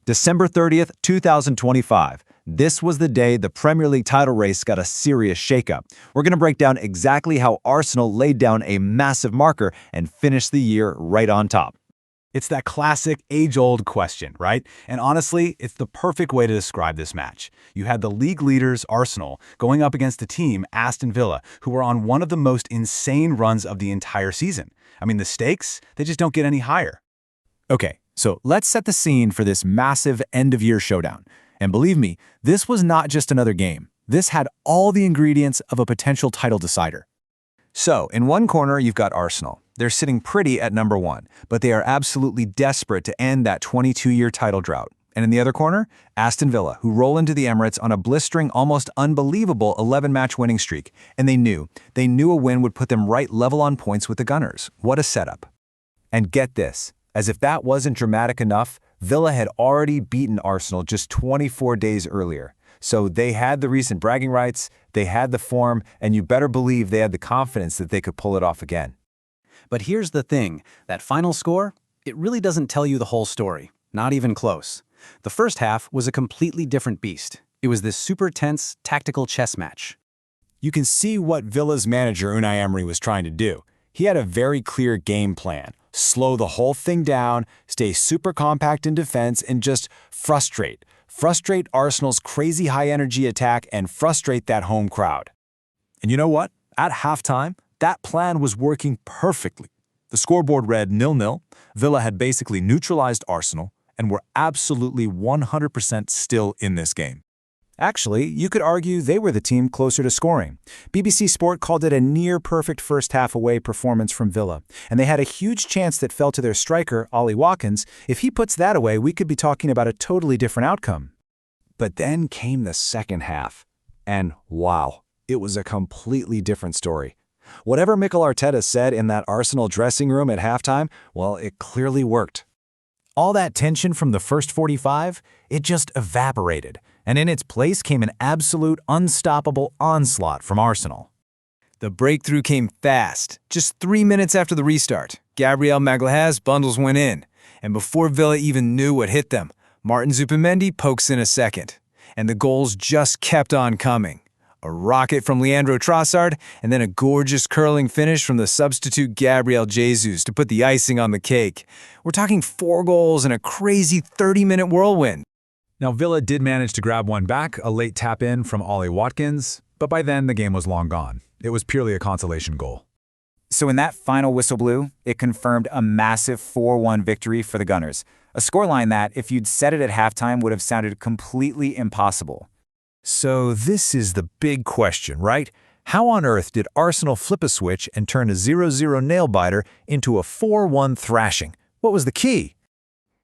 December 30th, 2025. This was the day the Premier League title race got a serious shakeup. We're going to break down exactly how Arsenal laid down a massive marker and finished the year right on top. It's that classic age-old question, right? And honestly, it's the perfect way to describe this match. You had the league leaders, Arsenal, going up against the team, Aston Villa, who were on one of the most insane runs of the entire season. I mean, the stakes, they just don't get any higher. Okay, so let's set the scene for this massive end-of-year showdown. And believe me, this was not just another game. This had all the ingredients of a potential title decider. So, in one corner, you've got Arsenal. They're sitting pretty at number 1, but they are absolutely desperate to end that 22-year title drought. And in the other corner, Aston Villa, who roll into the Emirates on a blistering, almost unbelievable 11-match winning streak. And they knew a win would put them right level on points with the Gunners. What a setup. And get this, as if that wasn't dramatic enough, Villa had already beaten Arsenal just 24 days earlier. So they had the recent bragging rights, they had the form, and you better believe they had the confidence that they could pull it off again. But here's the thing, that final score, it really doesn't tell you the whole story, not even close. The first half was a completely different beast. It was this super tense, tactical chess match. You can see what Villa's manager Unai Emery was trying to do. He had a very clear game plan. Slow the whole thing down, stay super compact in defense, and just frustrate. Frustrate Arsenal's crazy high-energy attack and frustrate that home crowd. And you know what? At halftime, that plan was working perfectly. The scoreboard read 0-0. Villa had basically neutralized Arsenal and were absolutely 100% still in this game. Actually, you could argue they were the team closer to scoring. BBC Sport called it a near-perfect first-half away performance from Villa, and they had a huge chance that fell to their striker, Ollie Watkins. If he puts that away, we could be talking about a totally different outcome. But then came the second half, and wow, it was a completely different story. Whatever Mikel Arteta said in that Arsenal dressing room at halftime, well, it clearly worked. All that tension from the first 45, it just evaporated, and in its place came an absolute unstoppable onslaught from Arsenal. The breakthrough came fast. Just 3 minutes after the restart, Gabriel Magalhães bundles went in, and before Villa even knew what hit them, Martín Zubimendi pokes in a second, and the goals just kept on coming. A rocket from Leandro Trossard, and then a gorgeous curling finish from the substitute Gabriel Jesus to put the icing on the cake. We're talking 4 goals and a crazy 30-minute whirlwind. Now, Villa did manage to grab one back, a late tap-in from Ollie Watkins, but by then the game was long gone. It was purely a consolation goal. So when that final whistle blew, it confirmed a massive 4-1 victory for the Gunners, a scoreline that, if you'd said it at halftime, would have sounded completely impossible. So this is the big question, right? How on earth did Arsenal flip a switch and turn a 0-0 nail-biter into a 4-1 thrashing? What was the key?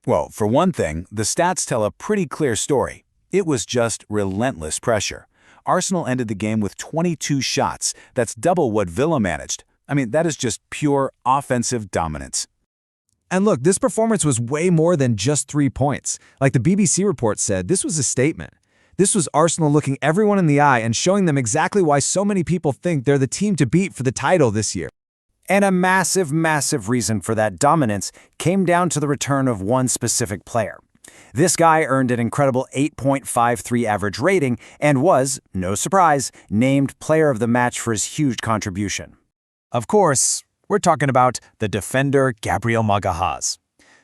Well, for one thing, the stats tell a pretty clear story. It was just relentless pressure. Arsenal ended the game with 22 shots. That's double what Villa managed. I mean, that is just pure offensive dominance. And look, this performance was way more than just 3 points. Like the BBC report said, this was a statement. This was Arsenal looking everyone in the eye and showing them exactly why so many people think they're the team to beat for the title this year. And a massive, massive reason for that dominance came down to the return of one specific player. This guy earned an incredible 8.53 average rating and was, no surprise, named player of the match for his huge contribution. Of course, we're talking about the defender Gabriel Magalhães.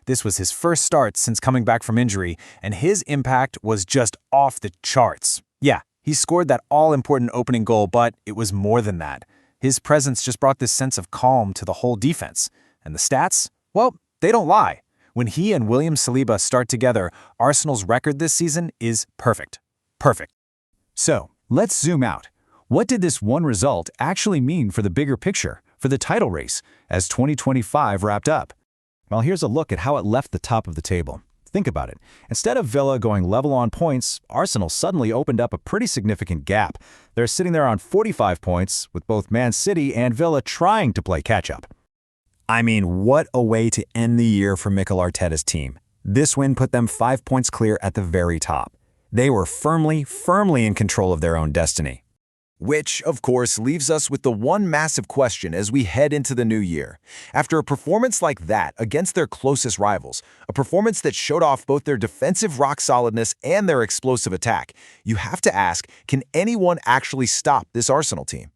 This was his first start since coming back from injury, and his impact was just off the charts. Yeah, he scored that all-important opening goal, but it was more than that. His presence just brought this sense of calm to the whole defense. And the stats? Well, they don't lie. When he and William Saliba start together, Arsenal's record this season is perfect. Perfect. So, let's zoom out. What did this one result actually mean for the bigger picture, for the title race, as 2025 wrapped up? Well, here's a look at how it left the top of the table. Think about it. Instead of Villa going level on points, Arsenal suddenly opened up a pretty significant gap. They're sitting there on 45 points, with both Man City and Villa trying to play catch-up. I mean, what a way to end the year for Mikel Arteta's team. This win put them 5 points clear at the very top. They were firmly in control of their own destiny. Which, of course, leaves us with the one massive question as we head into the new year. After a performance like that against their closest rivals, a performance that showed off both their defensive rock-solidness and their explosive attack, you have to ask, can anyone actually stop this Arsenal team?